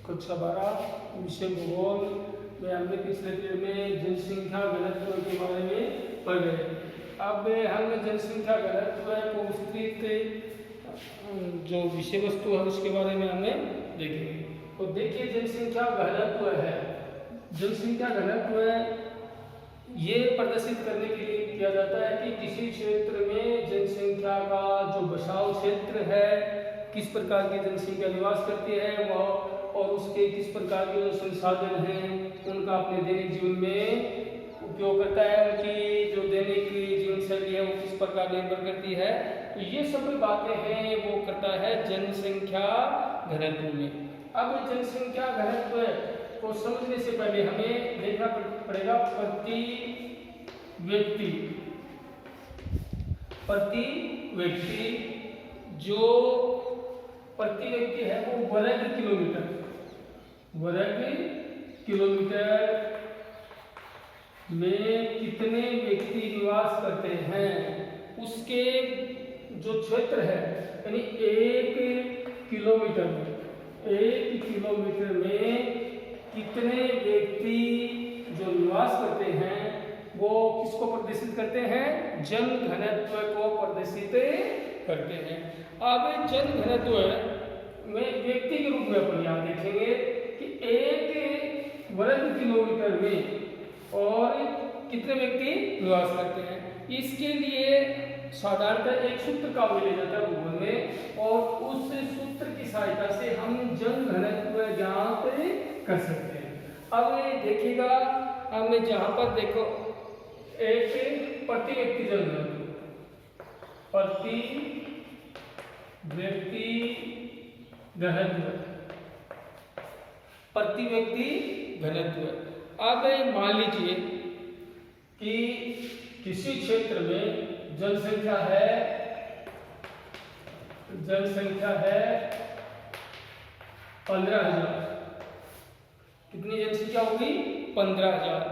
कक्षा 12 विषय भूगोल में हमने पिछले पीरियड में जनसंख्या घनत्व के बारे में पढ़ रहे। अब हम जनसंख्या घनत्व को विस्तृत जो विषय वस्तु है उसके बारे में हमें देखेंगे। तो देखिए जनसंख्या घनत्व है, जनसंख्या घनत्व ये प्रदर्शित करने के लिए किया जाता है कि किसी क्षेत्र में जनसंख्या का जो बसाव क्षेत्र है, किस प्रकार की जनसंख्या निवास करती है वह, और उसके किस प्रकार के जो संसाधन हैं उनका अपने दैनिक जीवन में उपयोग करता है, उनकी जो दैनिक जीवन शैली है वो किस प्रकार निर्भर करती है। तो ये सब बातें हैं वो करता है जनसंख्या घनत्व में। अब जनसंख्या घनत्व को समझने से पहले हमें देखना पड़ेगा प्रति व्यक्ति जो प्रति व्यक्ति है वो वर्ग किलोमीटर में कितने व्यक्ति निवास करते हैं, उसके जो क्षेत्र है यानी 1 किलोमीटर में कितने व्यक्ति जो निवास करते हैं वो किसको प्रदर्शित करते हैं, जन घनत्व को प्रदर्शित करते हैं। अब जन घनत्व में व्यक्ति के रूप में अपन यहाँ देखेंगे कि 1 वर्ग किलोमीटर में और कितने व्यक्ति निवास करते हैं। इसके लिए साधारणतः एक सूत्र का लिया जाता है भूगोल में, और उस सूत्र की सहायता से हम जन घनत्व ज्ञात कर सकते हैं। अब देखिएगा, हमने जहां पर देखो एक प्रति व्यक्ति जन घनत्व, प्रति व्यक्ति घनत्व। अब मान लीजिए कि किसी क्षेत्र में जनसंख्या है 15,000। कितनी जनसंख्या होगी? 15,000।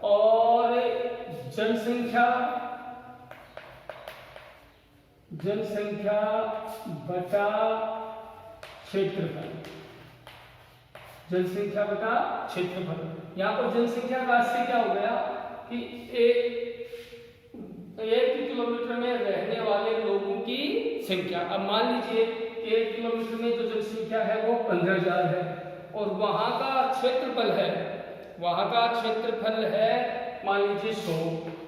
और जनसंख्या बटा क्षेत्रफल, यहाँ पर जनसंख्या का आशय क्या हो गया कि 1 किलोमीटर में रहने वाले लोगों की संख्या। अब मान लीजिए 1 किलोमीटर में जो जनसंख्या है वो 15,000 है, और वहां का क्षेत्रफल है मान लीजिए 100,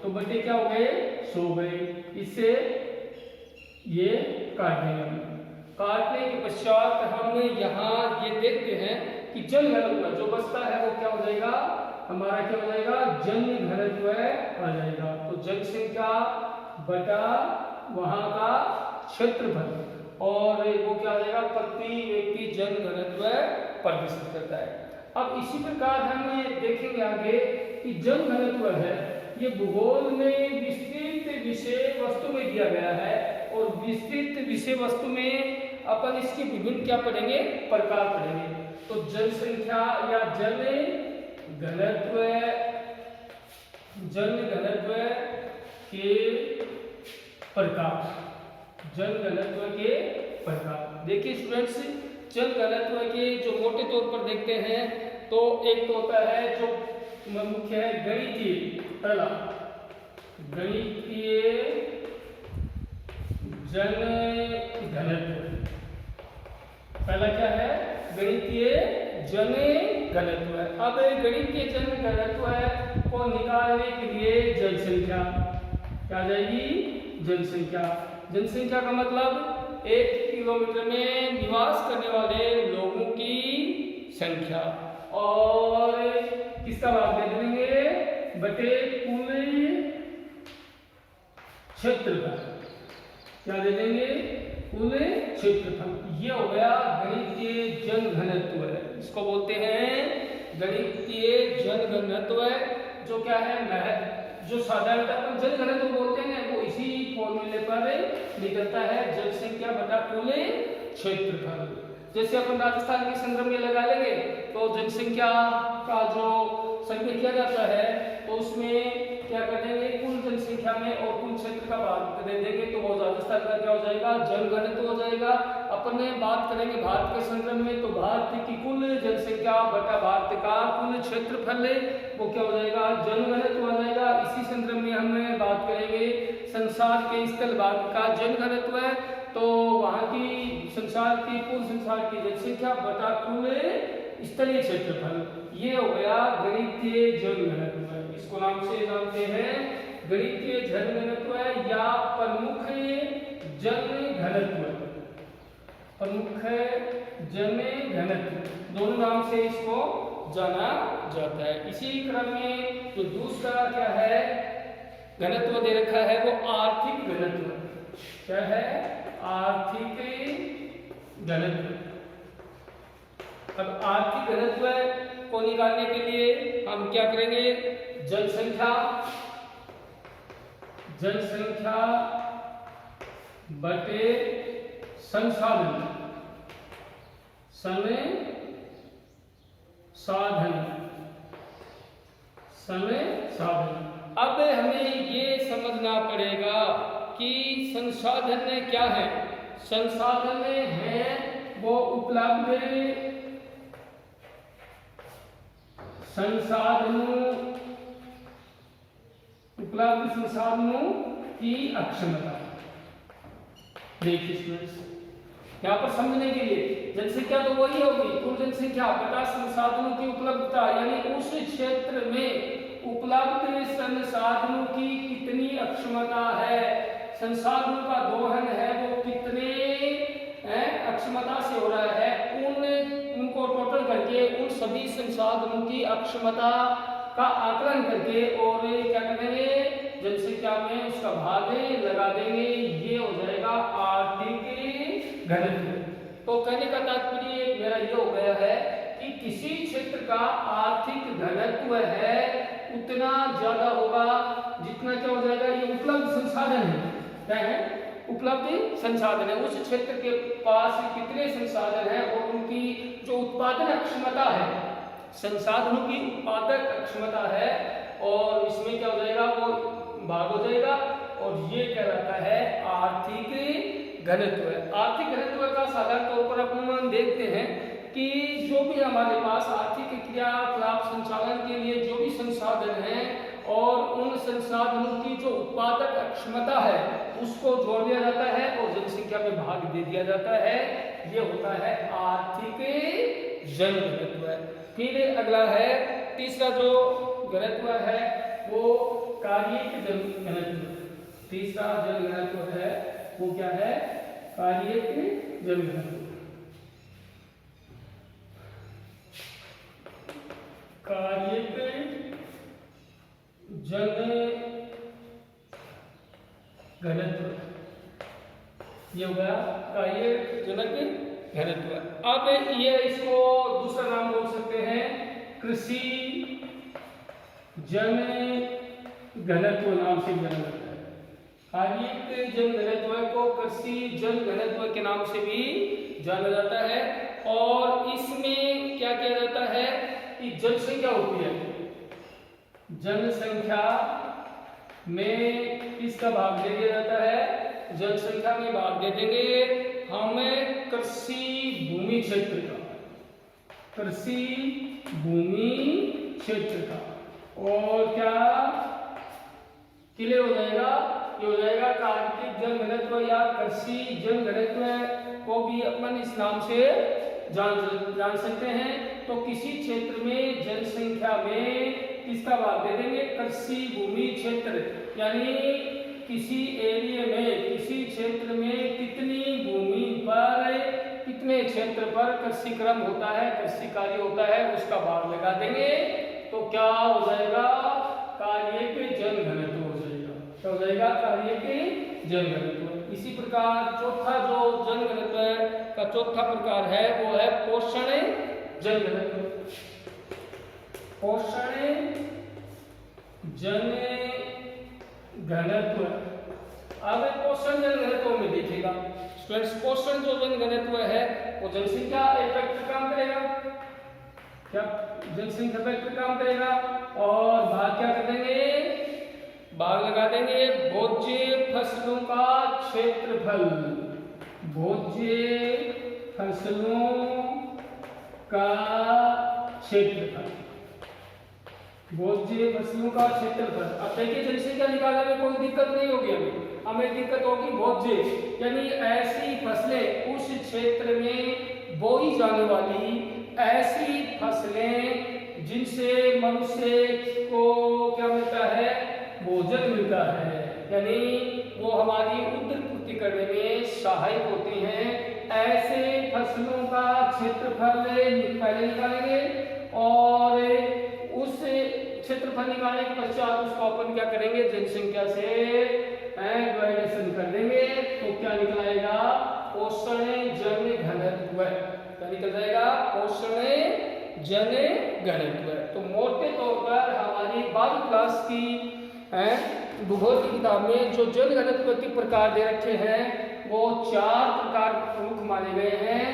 तो बटे क्या हो गए? 100 गए। इससे ये काटने के पश्चात हम यहाँ ये देखते हैं कि जन घनत्व जो बचता है वो क्या हो जाएगा, हमारा क्या हो जाएगा, जन घनत्व आ जाएगा। तो जनसंख्या बटा वहां का क्षेत्रफल, और वो क्या हो जाएगा, प्रति व्यक्ति जन घनत्व प्रदर्शित करता है। अब इसी प्रकार हम देखेंगे आगे कि जन घनत्व है ये भूगोल में विस्तृत विषय वस्तु में दिया गया है, और विस्तृत विषय वस्तु में अपन इसके विभिन्न क्या पढ़ेंगे, प्रकार पढ़ेंगे। तो जनसंख्या या जन घनत्व के प्रकार। देखिए स्टूडेंट्स, जन घनत्व के जो मोटे तौर पर देखते हैं तो एक तो होता है जो मुख्य है गणितीय, पहला गणितीय जन घनत्व। पहला क्या है? गणितीय जन घनत्व है। अब गणितीय जन घनत्व को निकालने के लिए जनसंख्या क्या आ जाएगी? जनसंख्या का मतलब 1 किलोमीटर में निवास करने वाले लोगों की संख्या, और किसका भाग दे देंगे बटे कुल क्षेत्रफल। क्या दे देंगे? कुल क्षेत्रफल। ये हो गया गणितीय जन घनत्व है, इसको बोलते हैं गणितीय जन घनत्व। जो क्या है, जो साधारणतः अपन जन घनत्व बोलते हैं वो इसी फॉर्मूले पर निकलता है, जनसंख्या बटा कुल क्षेत्रफल। जैसे अपन राजस्थान के संदर्भ में लगा लेंगे तो जनसंख्या का जो संख्या किया जाता है तो उसमें क्या कर देंगे, कुल जनसंख्या में और कुल क्षेत्र का भाग दे देंगे, तो वो राजस्थान का क्या हो जाएगा, जन घनत्व हो जाएगा। अपन बात करेंगे भारत के संदर्भ में, तो भारत की कुल जनसंख्या बटा भारत का कुल क्षेत्रफल वो क्या हो जाएगा, जनघनत्व आ जाएगा। इसी संदर्भ में हम बात करेंगे संसार के स्थल भाग का जनघनत्व है, तो वहाँ की संसार की कुल संसार की जनसंख्या बटा कुल स्थलीय क्षेत्रफल, ये हो गया गणितीय जनघनत्व। इसको नाम से जानते हैं गणितीय जनघनत्व या प्रमुख जनघनत्व, प्रमुख जनघनत्व, दोनों नाम से इसको जाना जाता है। इसी क्रम में जो दूसरा क्या है घनत्व दे रखा है वो आर्थिक घनत्व। क्या है, आर्थिक घनत्व। अब आर्थिक घनत्व को निकालने के लिए हम क्या करेंगे, जनसंख्या बटे संसाधन, संसाधन। अब हमें ये समझना पड़ेगा कि संसाधन क्या है। संसाधन है वो उपलब्ध संसाधनों की अक्षमता। देखिए स्टूडेंट्स, यहाँ पर समझने के लिए जनसंख्या तो वही होगी, कुल जनसंख्या बटा संसाधनों की उपलब्धता, यानी उस क्षेत्र में उपलब्ध संसाधनों की कितनी अक्षमता है, संसाधनों का दोहन है वो कितने अक्षमता से हो रहा है, उनको टोटल करके उन सभी संसाधनों की अक्षमता का आकलन करके और क्या करेंगे, जनसंख्या में उसका भाग लगा देंगे, ये हो जाएगा आर्थिक घनत्व। तो कहने का तात्पर्य मेरा ये हो गया है कि किसी क्षेत्र का आर्थिक घनत्व है उतना ज्यादा होगा जितना क्या हो जाएगा, ये उपलब्ध संसाधन है। क्या है, उपलब्ध संसाधन है। उस क्षेत्र के पास कितने संसाधन है और उनकी जो उत्पादन क्षमता है, संसाधनों की उत्पादक क्षमता है, और इसमें क्या हो जाएगा, वो भाग हो जाएगा, और ये क्या रहता है, आर्थिक घनत्व है। आर्थिक घनत्व का साधारण तौर पर अपन देखते हैं कि जो भी हमारे पास आर्थिक क्रियाकलाप संचालन के लिए जो भी संसाधन है और उन संसाधनों की जो उत्पादक क्षमता है उसको जोड़ दिया जाता है और जनसंख्या में भाग दे दिया जाता है, ये होता है आर्थिक जनघनत्व। फिर अगला है तीसरा जो घनत्व है वो कार्यिक जनघनत्व। तीसरा जनघनत्व है वो क्या है, कार्यिक जनघनत्व। कार्यिक जनघनत्व, ये हो गया कार्यिक जनक घनत्व। अब ये इसको दूसरा नाम बोल सकते हैं कृषि जन घनत्व नाम से जाना जाता है। कार्यिक जन घनत्व को कृषि जन घनत्व के नाम से भी जाना जाता है, और इसमें क्या किया जाता है कि जनसंख्या होती है, जनसंख्या में किसका भाग दे दिया जाता है, जनसंख्या में भाग दे देंगे हमें कृषि भूमि क्षेत्र का, कृषि भूमि क्षेत्र का, और क्या क्लियर हो जाएगा, ये हो जाएगा कार्यिक जन घनत्व या कृषि जन घनत्व को भी अपन इस नाम से जान सकते हैं। तो किसी क्षेत्र में जनसंख्या में किसका भाग दे देंगे, कृषि भूमि क्षेत्र, यानी किसी एरिया में किसी क्षेत्र में कितनी भूमि पर कितने क्षेत्र पर कृषि क्रम होता है, कृषि कार्य होता है, उसका भाग लगा देंगे, तो क्या हो जाएगा, कार्यिक जन घनत्व हो जाएगा। क्या हो जाएगा, कार्यिक जन घनत्व। इसी प्रकार चौथा जो जन घनत्व का चौथा प्रकार है वो है पोषण जन घनत्व। पोषण जन घनत्व। अब पोषण जन घनत्व में देखिएगा स्टूडेंट्स, पोषण जो जन घनत्व है वो जनसंख्या इफेक्ट काम करेगा, क्या जनसंख्या इफेक्ट काम करेगा, और भाग क्या कर देंगे, भाग लगा देंगे भोज्य फसलों का क्षेत्रफल, भोज्य फसलों का क्षेत्रफल, भोज्य फसलों का क्षेत्रफल। अब देखिए जनसंख्या निकालने में कोई दिक्कत नहीं होगी, हमें दिक्कत होगी भोज्य, यानी ऐसी फसलें, उस क्षेत्र में बोई जाने वाली ऐसी फसलें जिनसे मनुष्य को क्या मिलता है, भोजन मिलता है, यानी वो हमारी उदरपूर्ति करने में सहायक होती हैं। ऐसे फसलों का क्षेत्रफल पहले निकालेंगे और उस क्षेत्रफल निकालने के पश्चात उसको अपन क्या करेंगे, जनसंख्या से डिवाइडेशन कर देंगे, तो क्या निकल आएगा, पोषण जन घनत्व। क्या निकल जाएगा, पोषण जन घनत्व। तो मोटे तौर पर हमारी 12वीं क्लास की भूगोल की किताब में जो जन घनत्व के प्रकार दे रखे हैं वो 4 प्रकार प्रमुख माने गए हैं।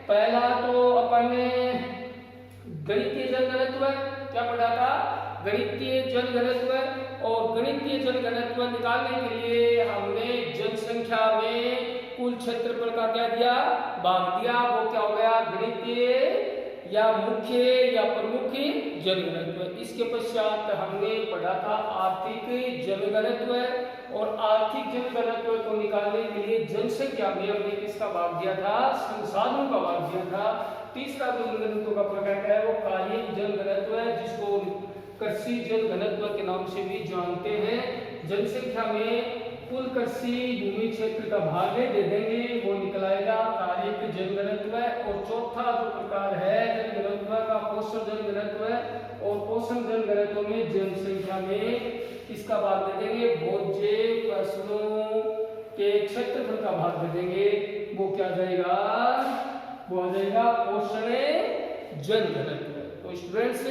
पहला तो अपन गणितीय जन घनत्व क्या पढ़ा था, गणितीय जन घनत्व। और गणितीय जन घनत्व निकालने के लिए हमने जनसंख्या में कुल क्षेत्रफल का क्या दिया, भाग दिया, वो क्या हो गया, गणितीय या मुख्य या प्रमुख जन घनत्व। इसके पश्चात हमने पढ़ा था आर्थिक जन घनत्व, और आर्थिक जन घनत्व को निकालने के लिए जनसंख्या में हमने किसका भाग दिया था, संसाधनों का भाग दिया था। तीसरा जन घनत्व का प्रकार है वो कायिक जन घनत्व है, जिसको कृषि जन घनत्व के नाम से भी जानते हैं। जनसंख्या में कुल कृषि भूमि क्षेत्र का भाग दे देंगे, वो निकल आएगा कायिक जन घनत्व। और चौथा जो प्रकार है जन घनत्व का, पोषण जन घनत्व है। और पोषण जन घनत्व में जनसंख्या में किसका भाग दे देंगे, भोज्य फसलों के क्षेत्रफल का भाग दे देंगे, वो क्या जाएगा, वो आ जाएगा पोषण जन घनत्व। तो स्टूडेंट्स,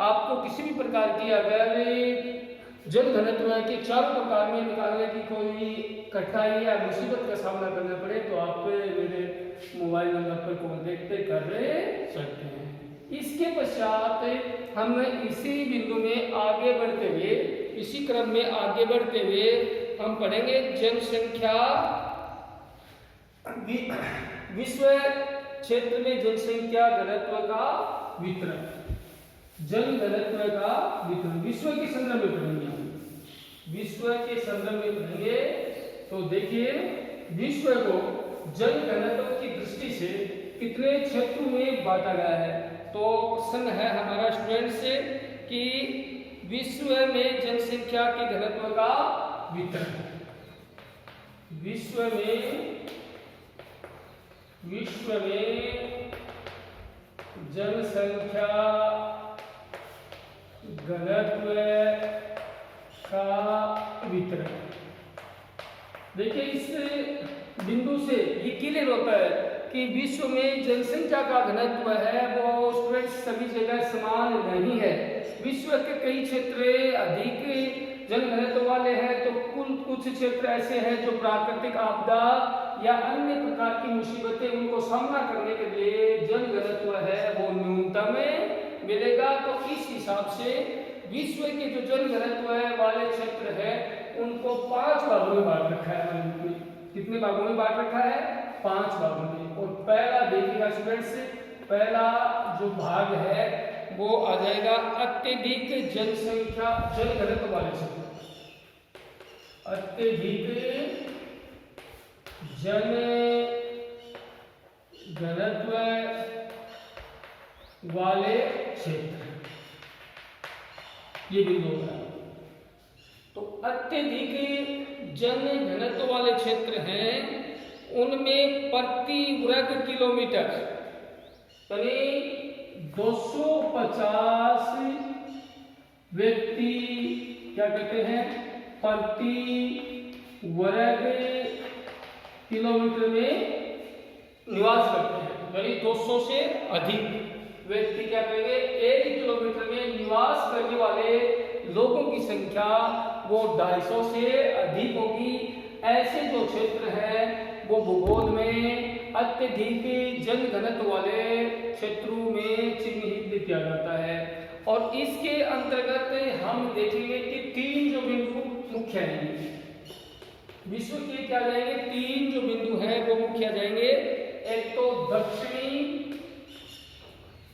आपको किसी भी प्रकार की अगर जन घनत्व के 4 प्रकार में निकालने की कोई कठिनाई या मुसीबत का सामना करना पड़े तो आप मेरे मोबाइल नंबर पर कॉन्टेक्ट कर सकते हैं। इसके पश्चात हम इसी बिंदु में आगे बढ़ते हुए, इसी क्रम में आगे बढ़ते हुए हम पढ़ेंगे जनसंख्या, विश्व क्षेत्र में जनसंख्या घनत्व का वितरण, जन घनत्व का वितरण विश्व के संदर्भ में पढ़ेंगे, विश्व के संदर्भ में पढ़ेंगे। तो देखिए विश्व को जन घनत्व की दृष्टि से कितने क्षेत्रों में बांटा गया है। तो प्रश्न है हमारा स्टूडेंट से कि विश्व में जनसंख्या के घनत्व का वितरण, विश्व में जनसंख्या घनत्व का वितरण। देखिए इस बिंदु से ये क्लियर होता है कि विश्व में जनसंख्या का घनत्व है वो स्टूडेंट सभी जगह समान नहीं है। विश्व के कई क्षेत्र अधिक जन घनत्व वाले हैं, तो कुछ क्षेत्र ऐसे हैं जो प्राकृतिक आपदा या अन्य प्रकार की मुसीबतें उनको सामना करने के लिए जन घनत्व है वो न्यूनतम मिलेगा। तो इस हिसाब से विश्व के जो जन घनत्व वाले क्षेत्र है उनको 5 भागों में बांट रखा है। कितने भागों में बांट रखा है, 5 भागों में। और पहला देखिएगा स्टूडेंट्स, पहला जो भाग है वो आ जाएगा अत्यधिक जनसंख्या जन घनत्व वाले क्षेत्र, अत्यधिक जन घनत्व वाले क्षेत्र, ये बिंदु होगा। तो अत्यधिक जन घनत्व वाले क्षेत्र हैं उनमें प्रति वर्ग किलोमीटर यानी 250 व्यक्ति क्या कहते हैं प्रति वर्ग किलोमीटर में निवास करते हैं। यानी 200 से अधिक व्यक्ति क्या करेंगे 1 किलोमीटर में निवास करने वाले लोगों की संख्या वो 250 से अधिक होगी। ऐसे जो क्षेत्र है वो भूगोल में अत्यधिक जन घनत्व वाले क्षेत्रों में चिन्हित किया जाता है। और इसके अंतर्गत हम देखेंगे कि 3 जो बिंदु मुख्य हैं, विश्व के क्या जाएंगे, 3 जो बिंदु है वो मुख्य आ जाएंगे। एक तो दक्षिणी,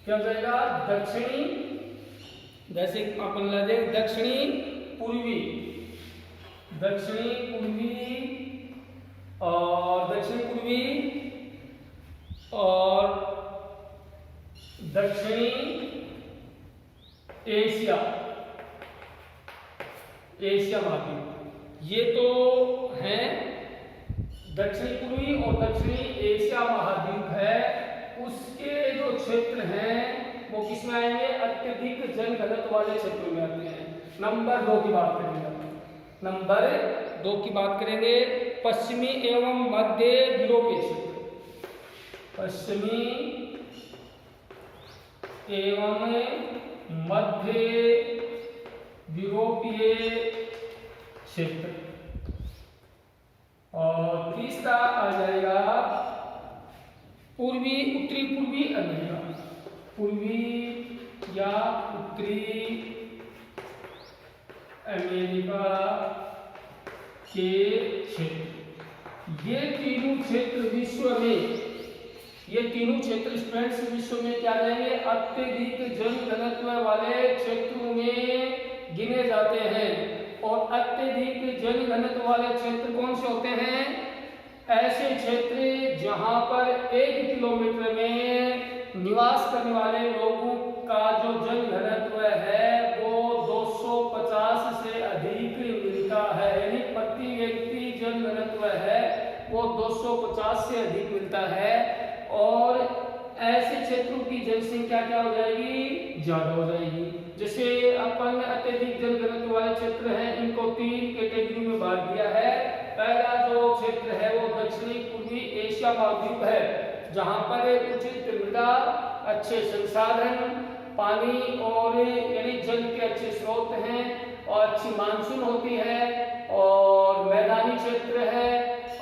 क्या जाएगा, दक्षिणी, जैसे अपन ला दें दक्षिणी पूर्वी, दक्षिणी पूर्वी और दक्षिणी पूर्वी और दक्षिणी एशिया, एशिया महाद्वीप, ये तो हैं दक्षिणी पूर्वी और दक्षिणी एशिया महाद्वीप है। उसके जो क्षेत्र हैं वो किसमें आएंगे, अत्यधिक जनघनत्व वाले क्षेत्रों में आते हैं। नंबर 2 की बात करेंगे, नंबर 2 की बात करेंगे, पश्चिमी एवं मध्य यूरोपीय क्षेत्र, पश्चिमी एवं मध्य यूरोपीय क्षेत्र। और तीसरा आ जाएगा पूर्वी, उत्तरी पूर्वी अमेरिका, पूर्वी या उत्तरी अमेरिका के क्षेत्र। ये तीनों क्षेत्र विश्व में, ये तीनों क्षेत्र स्टूडेंट्स विश्व में क्या जाएंगे, अत्यधिक जनघनत्व वाले क्षेत्रों में गिने जाते हैं। और अत्यधिक जनघनत्व वाले क्षेत्र कौन से होते हैं, ऐसे क्षेत्र जहां पर 1 किलोमीटर में निवास करने वाले लोगों का जो जनघनत्व है वो 250 से अधिक मिलता है, यानी प्रति व्यक्ति जनघनत्व है वो 250 से अधिक मिलता है। और ऐसे क्षेत्रों की जनसंख्या क्या हो जाएगी, ज्यादा हो जाएगी। जैसे अपन अत्यधिक जनघनत्व वाले क्षेत्र हैं, इनको 3 कैटेगरी में बांट दिया है। पहला जो क्षेत्र है वो दक्षिणी पूर्वी एशिया महाद्वीप है, जहां पर उचित मृदा, अच्छे संसाधन, पानी और यानी जल के अच्छे स्रोत हैं और अच्छी मानसून होती है और मैदानी क्षेत्र है।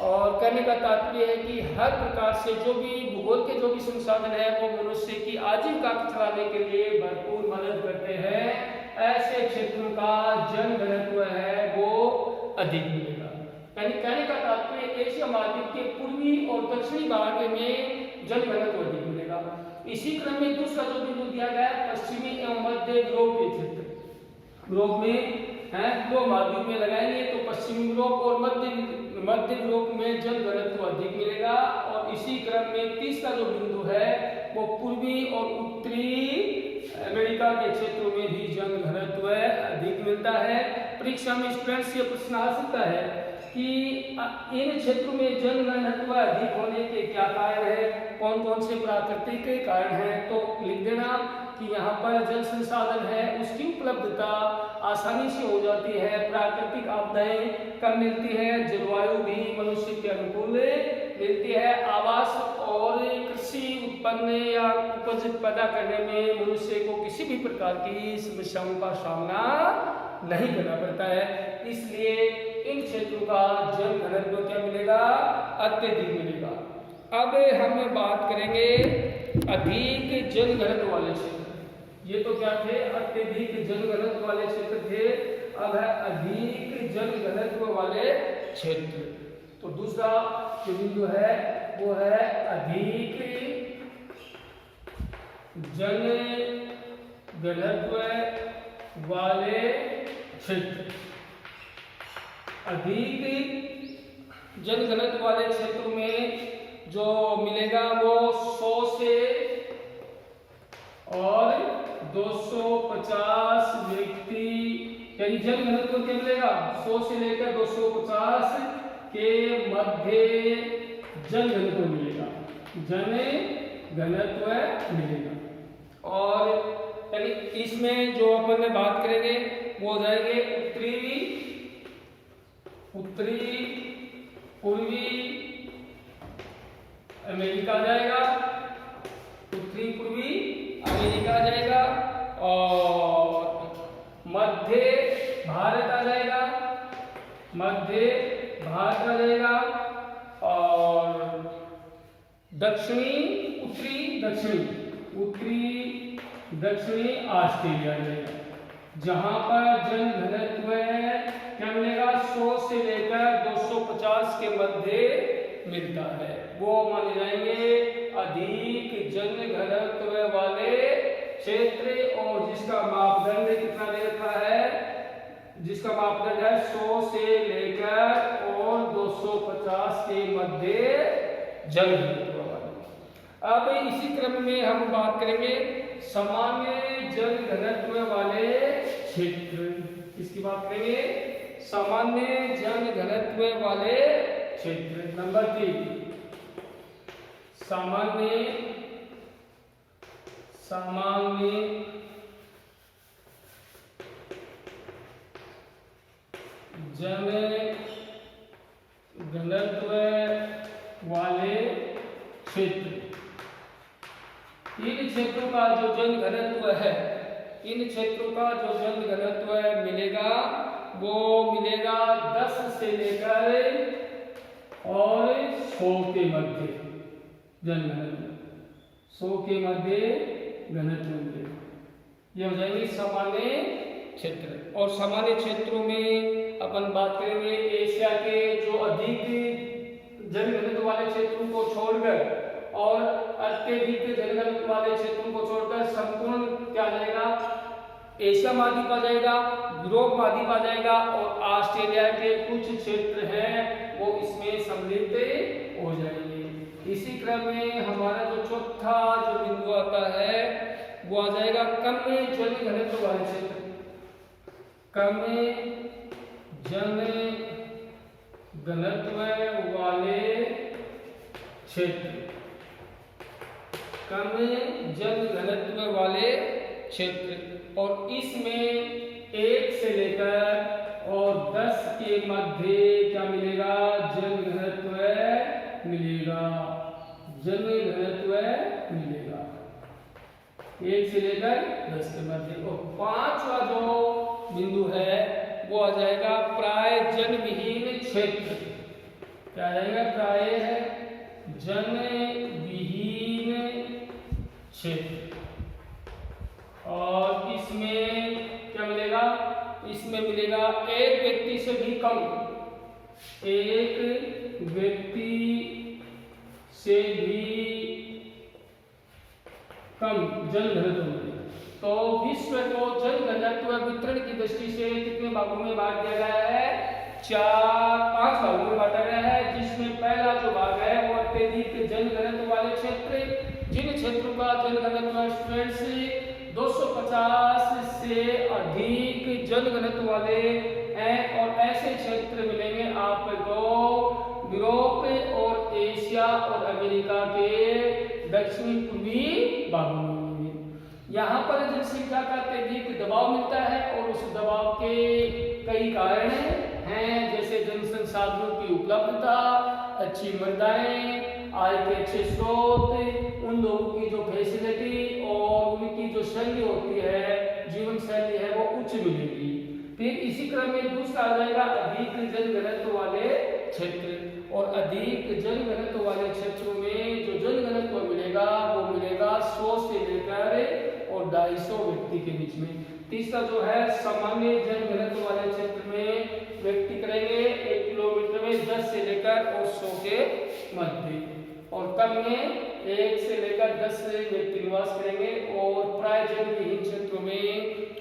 और कहने का तात्पर्य है कि हर प्रकार से जो भी भूगोल के जो भी संसाधन है वो मनुष्य की आजीविका चलाने के लिए भरपूर मदद करते हैं। ऐसे क्षेत्रों का जनघनत्व है वो अधिक मिलेगा। यानी कहने का तात्पर्य एशिया महाद्वीप के पूर्वी और दक्षिणी भाग में जनघनत्व अधिक मिलेगा। इसी क्रम में दूसरा जो बिंदु दिया गया है पश्चिमी एवं मध्य यूरोपीय क्षेत्र। यूरोप में है, दो महाद्वीप में लगाएंगे तो पश्चिमी यूरोप और मध्य यूरोप में जनघनत्व अधिक मिलेगा। और इसी क्रम में तीसरा जो बिंदु है वो पूर्वी और उत्तरी अमेरिका के क्षेत्रों में भी जनघनत्व अधिक मिलता है। परीक्षा में स्टूडेंट्स ये प्रश्न आ सकता है कि इन क्षेत्रों में जनघनत्व अधिक होने के क्या कारण है, कौन कौन से प्राकृतिक कारण हैं। तो लिख देना कि यहाँ पर जल संसाधन है उसकी उपलब्धता आसानी से हो जाती है, प्राकृतिक आपदाएं कम मिलती है, जलवायु भी मनुष्य के अनुकूल मिलती है, आवास और कृषि उत्पन्न या उपज पैदा करने में मनुष्य को किसी भी प्रकार की समस्याओं का सामना नहीं करना पड़ता है। इसलिए इन क्षेत्रों का जनघनत्व क्या मिलेगा, अत्यधिक मिलेगा। अब हम बात करेंगे अधिक जनघनत्व वाले क्षेत्र। ये तो क्या थे, अत्यधिक जनघनत्व वाले क्षेत्र थे। अब है अधिक जनघनत्व वाले क्षेत्र। तो दूसरा जो बिंदु है वो है अधिक जनघनत्व वाले क्षेत्र। अधिक जनघनत्व वाले क्षेत्रों में जो मिलेगा वो 100 से और 250 व्यक्ति, यानी जनघनत्व क्या मिलेगा 100 से लेकर 250 के मध्य जनघनत्व मिलेगा, जनघनत्व मिलेगा। और यानी इसमें जो अपन ने बात करेंगे वो हो जाएंगे उत्तरी पूर्वी अमेरिका जाएगा, उत्तरी पूर्वी अमेरिका जाएगा और मध्य भारत आ जाएगा, मध्य भारत आ जाएगा और उत्तरी दक्षिणी ऑस्ट्रेलिया जाएगा, जहां पर जनघनत्व क्या मिलेगा 100 से लेकर 250 के मध्य मिलता है, वो माने जाएंगे अधिक जन घनत्व वाले क्षेत्र, और जिसका मापदंड कितना दे रखा है, जिसका मापदंड है 100 से लेकर और 250 के मध्य जन घनत्व वाले। अब इसी क्रम में हम बात करेंगे सामान्य जन घनत्व वाले क्षेत्र। इसकी बात करेंगे सामान्य जन घनत्व वाले क्षेत्र। नंबर 3 सामान्य जन घनत्व वाले क्षेत्र। इन क्षेत्रों का जो जन घनत्व है, इन क्षेत्रों का जो जन घनत्व मिलेगा वो मिलेगा 10 से लेकर और 100 के मध्य जन घनत्व, 100 के मध्य घनत्व मिलेगा। ये हो जाएंगे सामान्य क्षेत्र। और सामान्य क्षेत्रों में अपन बात करेंगे एशिया के जो अधिक जन घनत्व वाले क्षेत्रों को छोड़कर और अत्यधिक जन घनत्व वाले क्षेत्रों को छोड़कर संपूर्ण क्या आ जाएगा, एशिया महाद्वीप आ जाएगा, यूरोप महाद्वीप आ जाएगा, और ऑस्ट्रेलिया के कुछ क्षेत्र हैं वो इसमें सम्मिलित हो जाएंगे। इसी क्रम में हमारा जो चौथा जो बिंदु आता है वो आ जाएगा कम जन घनत्व वाले क्षेत्र। कम जन घनत्व वाले क्षेत्र, कम जन घनत्व वाले क्षेत्र, और इसमें 1 से लेकर और 10 के मध्य क्या मिलेगा, जन घनत्व मिलेगा, जन घनत्व मिलेगा 1 से लेकर 10 के मध्य। और 5वां जो बिंदु है वो आ जाएगा प्राय जन विहीन क्षेत्र। क्या आ जाएगा, प्राय जन विहीन क्षेत्र। और इसमें क्या मिलेगा, इसमें मिलेगा एक व्यक्ति से भी कम, एक व्यक्ति से भी कम जन घनत्व मिलेगा। तो विश्व को जन घनत्व वितरण की दृष्टि से कितने भागों में बांट दिया गया है, 5 भागों में बांटा गया है, जिसमें पहला जो भाग है वो अत्यधिक जन घनत्व वाले क्षेत्र, जिन क्षेत्रों का जन घनत्व से 250 से अधिक जन घनत्व वाले हैं, और ऐसे क्षेत्र मिलेंगे आपको यूरोप और एशिया और अमेरिका के दक्षिणी पूर्वी भागों में। यहाँ पर जनसंख्या का अत्यधिक दबाव मिलता है, और उस दबाव के कई कारण हैं, जैसे जन संसाधनों की उपलब्धता, अच्छी मृदाएं, आय के अच्छे स्रोत, उन लोगों की जो फैसिलिटी और उनकी जो शैली होती है, जीवन शैली है, वो उच्च मिलेगी। फिर इसी क्रम में दूसरा आ जाएगा अधिक जन घनत्व वाले क्षेत्र, और अधिक जन घनत्व वाले क्षेत्रों में जो जन घनत्व मिलेगा वो मिलेगा 100 से लेकर और 250 व्यक्ति के बीच में। तीसरा जो है सामान्य जन घनत्व वाले क्षेत्र में व्यक्ति करेंगे 1 किलोमीटर में 10 से लेकर और 100 के मध्य, और कम में 1 से लेकर 10 व्यक्ति निवास करेंगे, और प्राय जन विहीन क्षेत्रों में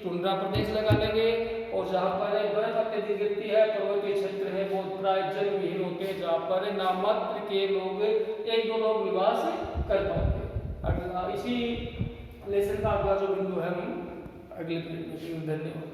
टुंड्रा प्रदेश लगा लेंगे, और जहाँ पर बर्फ अत्यधिक गिरती है, पर्वतीय क्षेत्र है, वो प्राय जन विहीन होते हैं, जहाँ पर नाममात्र के लोग 1-2 लोग निवास कर पाते हैं। अगला इसी लेसन का अगला जो बिंदु है हम अगले। धन्यवाद।